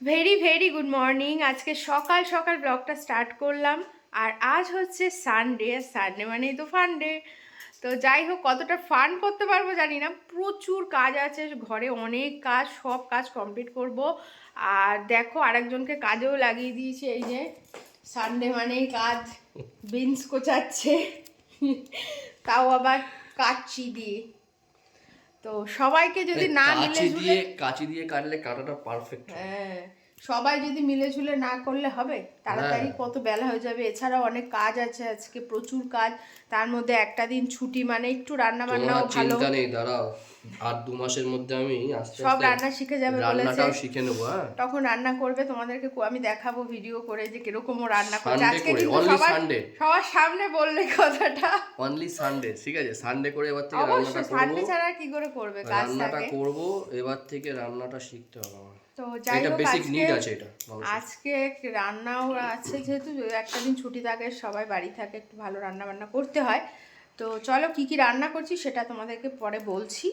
Very very good morning. আজকে সকাল সকাল ব্লগটা স্টার্ট করলাম। আর আজ হচ্ছে সানডে, আর সানডে মানেই তো ফান ডে। তো যাই হোক, কতটা ফান করতে পারবো জানি না, প্রচুর কাজ আছে ঘরে, অনেক কাজ, সব কাজ কমপ্লিট করব। আর দেখো আরেকজনকে কাজেও লাগিয়ে দিয়েছি, এই যে সানডে মানেই কাজ, বিনস কোচাচ্ছে তাও আবার কাচ্চি দিয়ে। তো সবাইকে যদি না মিলে ঝুলে, কাঁচি দিয়ে কাটলে কাটাটা পারফেক্ট হয়। হ্যাঁ, সবাই যদি মিলে ঝুলে না করলে হবে? তাড়াতাড়ি কত বেলা হয়ে যাবে। এছাড়াও অনেক কাজ আছে আজকে, প্রচুর কাজ। তার মধ্যে একটা দিন ছুটি, মানে একটু রান্না বান্নাও ভালো। চিন্তা নেই, দাঁড়াও, আর 2 মাসের মধ্যে আমি আস্তে সব আস্তে রান্না শিখে যাবে বলেছে, রান্নাটাও শিখে নেবো। হ্যাঁ, তখন রান্না করবে, তোমাদেরকে আমি দেখাবো ভিডিও করে যে কিরকম ও রান্না করছে। সানডে আজকে করে, কিন্তু অনলি সবার সানডে, সবার সামনে বললে কথাটা। অনলি সানডে, ঠিক আছে? সানডে করে এবার থেকে রান্নাটা অবশ্যই, করবো। সানডে ছাড়া কি করে করবে, কাজ রান্নাটা থাকে। করব, এবার থেকে রান্নাটা শিখতে হবে আমার। তো যাই এটা হোক, বেসিক আজকে নিড আছে এটা মানুষের। আজকে রান্নাও আছে, যেহেতু একটা দিন ছুটি থাকে, সবাই বাড়ি থাকে, একটু ভালো রান্না বান্না করতে হয়। তো চলো কি কি রান্না করছি সেটা তোমাদেরকে পরে বলছি,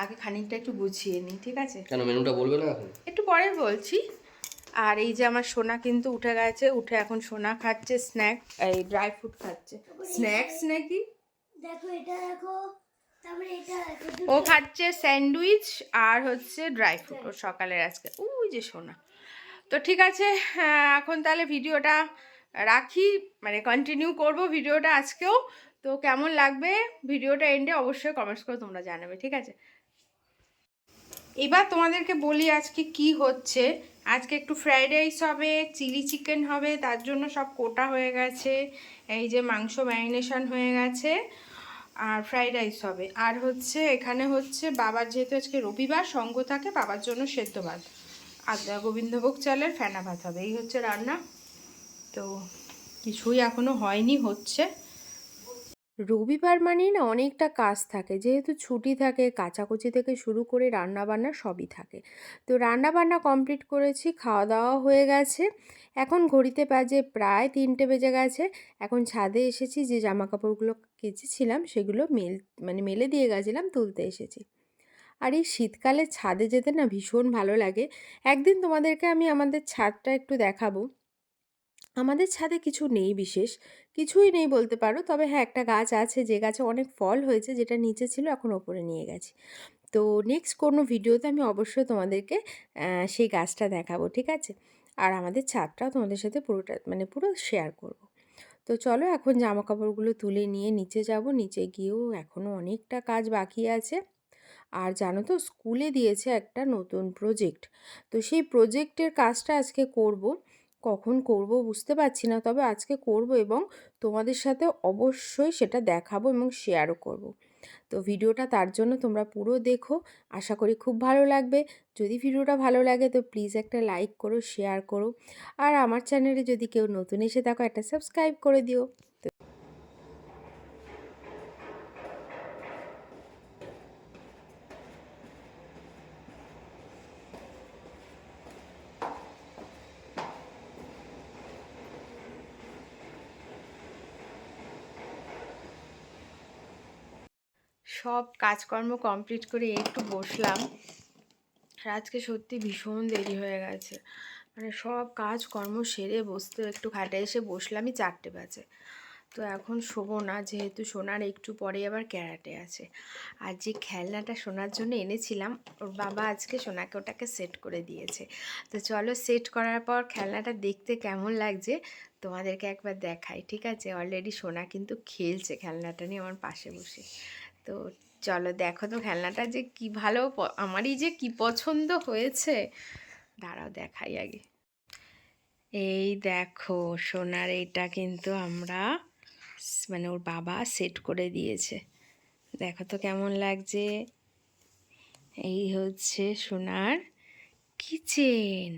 আগে খানিকটা একটু গুছিয়ে নিই, ঠিক আছে? কেন মেনুটা বলবে না এখন? একটু পরে বলছি। আর এই যে আমার সোনা কিন্তু উঠে গেছে, উঠে এখন সোনা খাচ্ছে স্ন্যাক, এই ড্রাই ফ্রুট খাচ্ছে। স্ন্যাক্স নাকি? দেখো এটা, দেখো, তারপরে এটা ও খাচ্ছে স্যান্ডউইচ আর হচ্ছে ড্রাই ফ্রুট, ও সকালের আজকে। ওই যে সোনা। তো ঠিক আছে, এখন তাহলে ভিডিওটা রাখি, মানে কন্টিনিউ করব ভিডিওটা আজকেও। তো কেমন লাগবে ভিডিওটা এন্ডে অবশ্যই কমেন্টস করে তোমরা জানাবে, ঠিক আছে? এবার তোমাদেরকে বলি আজকে কি হচ্ছে। আজকে একটু ফ্রাইড রাইস হবে, চিলি চিকেন হবে, তার জন্য সব কোটা হয়ে গেছে। এই যে মাংস ম্যারিনেশন হয়ে গেছে, আর ফ্রাইড রাইস হবে। আর হচ্ছে এখানে হচ্ছে বাবার, যেহেতু আজকে রবিবার সঙ্গ থাকে, বাবার জন্য সেদ্ধ ভাত আর গোবিন্দভোগ চালের ফেনা ভাত হবে। এই হচ্ছে রান্না। তো কিছুই এখনো হয়নি, হচ্ছে। রবিবার মানেই না অনেকটা কাজ থাকে, যেহেতু ছুটি থাকে, কাচাকুচি থেকে শুরু করে রান্না বান্না সবই থাকে। তো রান্না বান্না কমপ্লিট করেছি, খাওয়া দাওয়া হয়ে গেছে। এখন ঘড়িতে বাজে প্রায় 3টে বেজে গেছে। এখন ছাদে এসেছি, যে জামা কাপড়গুলো কেচেছিলাম সেগুলো মেলে দিয়ে গেছিলাম, তুলতে এসেছি। আর এই শীতকালে ছাদে যেতে না ভীষণ ভালো লাগে। একদিন তোমাদেরকে আমি আমাদের ছাদটা একটু দেখাবো। আমাদের ছাদে কিছু নেই, বিশেষ কিছুই নেই বলতে পারো। তবে হ্যাঁ, একটা গাছ আছে, যে গাছে অনেক ফল হয়েছে, যেটা নিচে ছিল এখন ওপরে নিয়ে গেছি। তো নেক্সট কোনো ভিডিওতে আমি অবশ্যই তোমাদেরকে সেই গাছটা দেখাবো, ঠিক আছে? আর আমাদের ছাদটাও তোমাদের সাথে পুরোটা পুরো শেয়ার করব। তো চলো এখন জামা কাপড়গুলো তুলে নিয়ে নিচে যাব। নিচে গিয়েও এখনও অনেকটা কাজ বাকি আছে। আর জানো তো, স্কুলে দিয়েছে একটা নতুন প্রজেক্ট। তো সেই প্রজেক্টের কাজটা আজকে করব। কখন করব বুঝতে পারছি না, তবে আজকে করব, এবং তোমাদের সাথে অবশ্যই সেটা দেখাবো এবং শেয়ারও করব। তো ভিডিওটা তার জন্য তোমরা পুরো দেখো, আশা করি খুব ভালো লাগবে। যদি ভিডিওটা ভালো লাগে তো প্লিজ একটা লাইক করো, শেয়ার করো। আর আমার চ্যানেলে যদি কেউ নতুন এসে থাকো, একটা সাবস্ক্রাইব করে দিও। সব কাজকর্ম কমপ্লিট করে একটু বসলাম। আর আজকে সত্যি ভীষণ দেরি হয়ে গেছে, সব কাজকর্ম সেরে বসতে একটু খাটে এসে বসলামই 4টে বাজে। তো এখন শোবো না, যেহেতু সোনার একটু পরে আবার ক্যারাটে আছে। আর যে খেলনাটা সোনার জন্য এনেছিলাম, ওর বাবা আজকে সোনাকে ওটাকে সেট করে দিয়েছে। তো চলো, সেট করার পর খেলনাটা দেখতে কেমন লাগছে তোমাদেরকে একবার দেখাই, ঠিক আছে? অলরেডি সোনা কিন্তু খেলছে খেলনাটা নিয়ে আমার পাশে বসে। তো চলো দেখো তো খেলনাটা যে কি ভালো, আমারই যে কি পছন্দ হয়েছে। দাঁড়াও দেখাই আগে। এই দেখো, সোনার এইটা কিন্তু আমরা ওর বাবা সেট করে দিয়েছে। দেখো তো কেমন লাগছে। এই হচ্ছে সোনার কিচেন।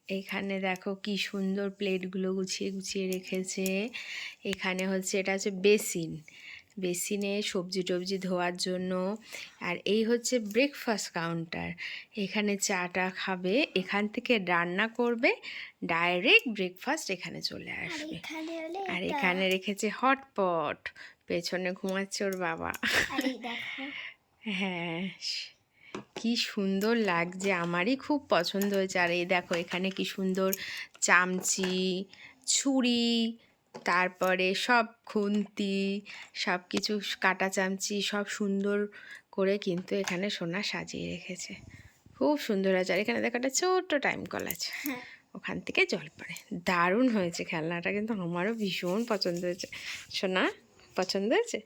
এইখানে দেখো কি সুন্দর প্লেটগুলো গুছিয়ে গুছিয়ে রেখেছে। এখানে হচ্ছে, এটা হচ্ছে বেসিনে সবজি টবজি ধোয়ার জন্য। আর এই হচ্ছে ব্রেকফাস্ট কাউন্টার, এখানে চাটা খাবে, এখান থেকে রান্না করবে, ডাইরেক্ট ব্রেকফাস্ট এখানে চলে আসবে। আর এখানে রেখেছে হটপট, পেছনে ঘুমাচ্ছে ওর বাবা। হ্যাঁ, কি সুন্দর লাগছে, আমারই খুব পছন্দ হয়েছে। আর এই দেখো এখানে কি সুন্দর চামচি, ছুরি, তারপরে সব খুন্তি, সব কিছু, কাটা চামচি সব সুন্দর করে কিন্তু এখানে সোনা সাজিয়ে রেখেছে। খুব সুন্দর আছে। আর এখানে দেখো একটা ছোট্ট টাইম কল আছে, ওখান থেকে জল পড়ে। দারুণ হয়েছে খেলনাটা, কিন্তু আমারও ভীষণ পছন্দ হয়েছে। সোনা পছন্দ হয়েছে?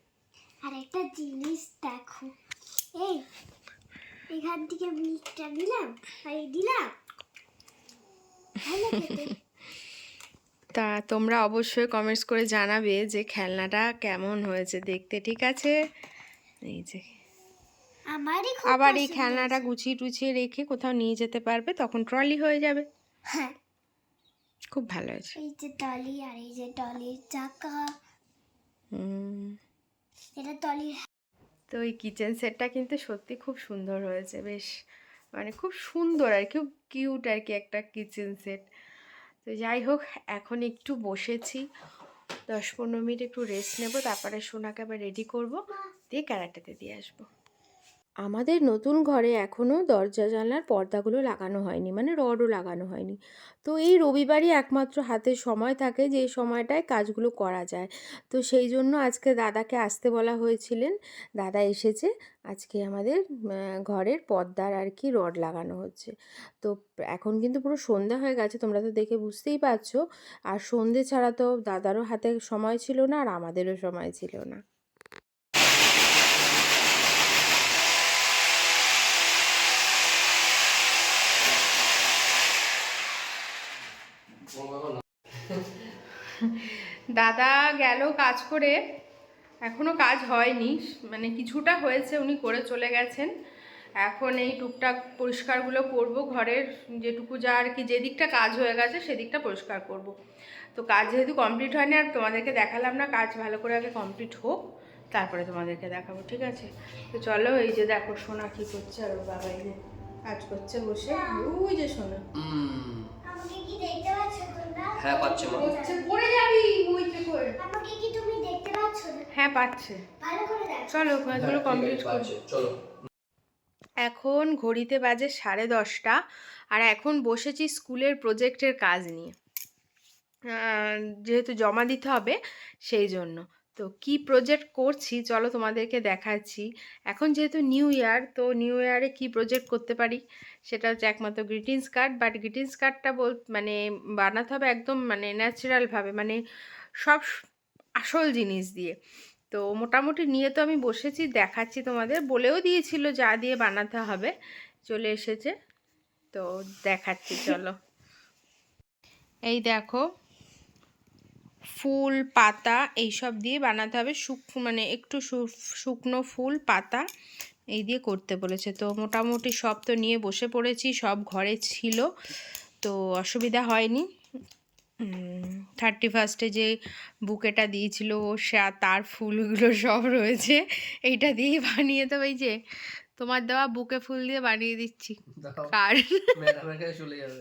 আর একটা জিনিস দেখো, এই এখান থেকে মিটটা দিলাম আর এই দিলাম, ভালো খেতে। তা তোমরা অবশ্যই কমেন্টস করে জানাবে যে খেলনাটা কেমন হয়েছে দেখতে, ঠিক আছে? এই যে আমারই খুব আবার এই পছন্দ খেলনাটা হয়েছে। গুছিয়ে টুছিয়ে রেখে কোথাও নিয়ে যেতে পারবে, তখন ট্রলি হয়ে যাবে। হ্যাঁ, খুব ভালো হয়েছে। এই যে টলি আর এই যে টলির চাকা, হুম। এটা টলির। তো এই কিচেন সেটটা কিন্তু সত্যি খুব সুন্দর হয়েছে, বেশ মানে খুব সুন্দর আর খুব কিউট আর কি একটা কিচেন সেট। তো যাই হোক, এখন একটু বসেছি, 10-15 মিনিট একটু রেস্ট নেব, তারপরে সোনাকে আবার রেডি করব, দিয়ে ক্যারাটেতে দিয়ে আসবো। আমাদের নতুন ঘরে এখনও দরজা জানলার পর্দাগুলো লাগানো হয়নি, মানে রডও লাগানো হয়নি। তো এই রবিবারই একমাত্র হাতে সময় থাকে যে সময়টায় কাজগুলো করা যায়। তো সেই জন্য আজকে দাদাকে আসতে বলা হয়েছিলেন, দাদা এসেছে। আজকে আমাদের ঘরের পর্দার আর কি রড লাগানো হচ্ছে। তো এখন কিন্তু পুরো সন্ধ্যা হয়ে গেছে, তোমরা তো দেখে বুঝতেই পারছো। আর সন্ধে ছাড়া তো দাদারও হাতে সময় ছিল না, আর আমাদেরও সময় ছিল না। দাদা গেল কাজ করে, এখনও কাজ হয়নি, মানে কিছুটা হয়েছে, উনি করে চলে গেছেন। এখন এই টুকটাক পরিষ্কারগুলো করব, ঘরের যেটুকু যা আর কি, যেদিকটা কাজ হয়ে গেছে সেদিকটা পরিষ্কার করব। তো কাজ যেহেতু কমপ্লিট হয়নি, আর তোমাদেরকে দেখালাম না, কাজ ভালো করে আগে কমপ্লিট হোক, তারপরে তোমাদেরকে দেখাবো, ঠিক আছে? তো চলো, এই যে দেখো সোনা কী করছে, আর ওর বাবা এই যে কাজ করছে বসে, ওই যে সোনা আমাকে কি দেখতে পাচ্ছ তোমরা? হ্যাঁ পাচ্ছে মা। করছে, পড়ে যাবি বইতে করে। আমাকে কি তুমি দেখতে পাচ্ছ না? হ্যাঁ পাচ্ছে। ভালো করে দেখো। চলো কাজগুলো কমপ্লিট করি। পাচ্ছে, চলো। এখন ঘড়িতে বাজে 10:30, আর এখন বসেছি স্কুলের প্রজেক্টের কাজ নিয়ে, যেহেতু জমা দিতে হবে সেই জন্য। তো কি প্রজেক্ট করছি চলো তোমাদেরকে দেখাচ্ছি। এখন যেহেতু নিউ ইয়ার, তো নিউ ইয়ারে কি প্রজেক্ট করতে পারি সেটা হচ্ছে একমাত্র গ্রিটিংস কার্ড। বাট গ্রিটিংস কার্ডটা মানে বানাতে হবে একদম মানে ন্যাচারালভাবে, মানে সব আসল জিনিস দিয়ে। তো মোটামুটি নিয়ে তো আমি বসেছি, দেখাচ্ছি তোমাদের, বলেও দিয়েছিল যা দিয়ে বানাতে হবে, চলে এসেছে, তো দেখাচ্ছি চলো। এই দেখো, ফুল পাতা এইসব দিয়ে বানাতে হবে, মানে একটু শুকনো ফুল পাতা এই দিয়ে করতে বলেছে। তো মোটামুটি সব তো নিয়ে বসে পড়েছি, সব ঘরে ছিল, তো অসুবিধা হয়নি। 31স্টে যে বুকেটা দিয়েছিল তার ফুলগুলো সব রয়েছে, এইটা দিয়েই বানিয়ে দেবো। এই যে তোমার দেওয়া বুকে ফুল দিয়ে বানিয়ে দিচ্ছি কার। চলে যাবে।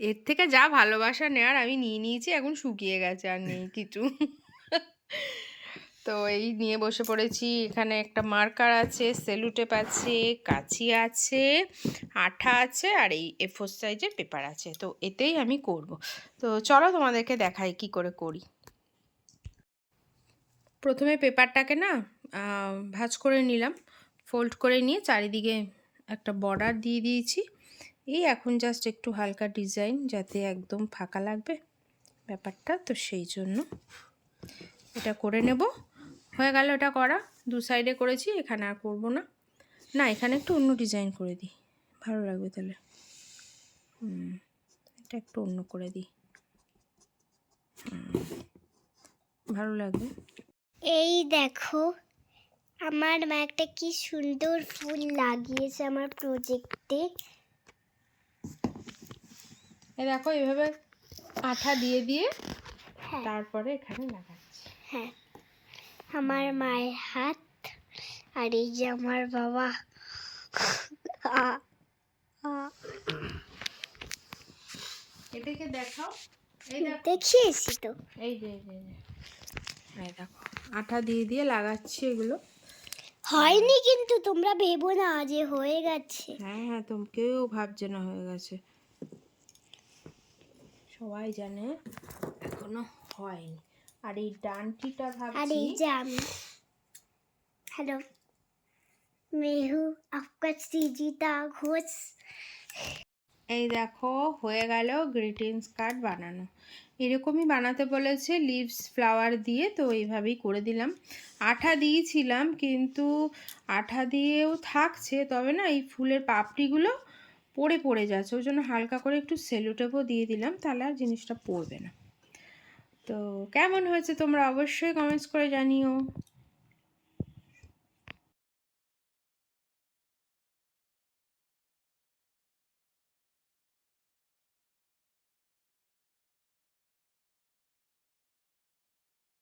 এর থেকে যা ভালোবাসা নেওয়ার আমি নিয়ে নিয়েছি, এখন শুকিয়ে গেছে, আর নেই কিছু। তো এই নিয়ে বসে পড়েছি, এখানে একটা মার্কার আছে, সেলুটেপ আছে, কাঁচি আছে, আঠা আছে, আর এই A4 সাইজের পেপার আছে। তো এতেই আমি করব। তো চলো তোমাদেরকে দেখাই কি করে করি। প্রথমে পেপারটাকে না ভাঁজ করে নিলাম, ফোল্ড করে নিয়ে চারিদিকে একটা বর্ডার দিয়ে দিয়েছি। এই এখন জাস্ট একটু হালকা ডিজাইন, যাতে একদম ফাঁকা লাগবে ব্যাপারটা, তো সেই জন্য এটা করে নেব। হয়ে গেল এটা করা, দু সাইডে করেছি, এখানে আর করবো না। না, এখানে একটু অন্য ডিজাইন করে দিই, ভালো লাগবে তাহলে। এটা একটু অন্য করে দিই, ভালো লাগবে। এই দেখো, আমার মা একটা কি সুন্দর ফুল লাগিয়েছে আমার প্রজেক্টে। এই দেখো, এইভাবে আঠা দিয়ে দিয়ে হ্যাঁ তারপরে এখানে লাগাচ্ছি। হ্যাঁ, আমার মায়ের হাত, আর এই যে আমার বাবা। এটাকে দেখাও, এই দেখো, দেখিয়েছি তো। এই যে এই দেখো আঠা দিয়ে দিয়ে লাগাচ্ছি এগুলো। হয়নি, কিন্তু তোমরা ভেবো না যে হয়ে গেছে। হ্যাঁ হ্যাঁ, কেউ ভাবছে না হয়ে গেছে, সবাই জানে এখনো হয়নি। আর এই ডানটিটা আর ভাবছি এই যে আমি, হ্যালো, মেহু आपका सीजीता घोष। এই দেখো হয়ে গেল গ্রিটিংস কার্ড বানানো। এরকমই বানাতে বলেছে লিভস ফ্লাওয়ার দিয়ে, তো এইভাবেই করে দিলাম। আঠা দিয়েছিলাম কিন্তু আঠা দিয়েও থাকছে, তবে না এই ফুলের পাপড়িগুলো পড়ে পড়ে যাচ্ছে, ওই জন্য হালকা করে একটু সেলোটেপও দিয়ে দিলাম, তাহলে আর জিনিসটা পড়বে না। তো কেমন হয়েছে তোমরা অবশ্যই কমেন্টস করে জানিও।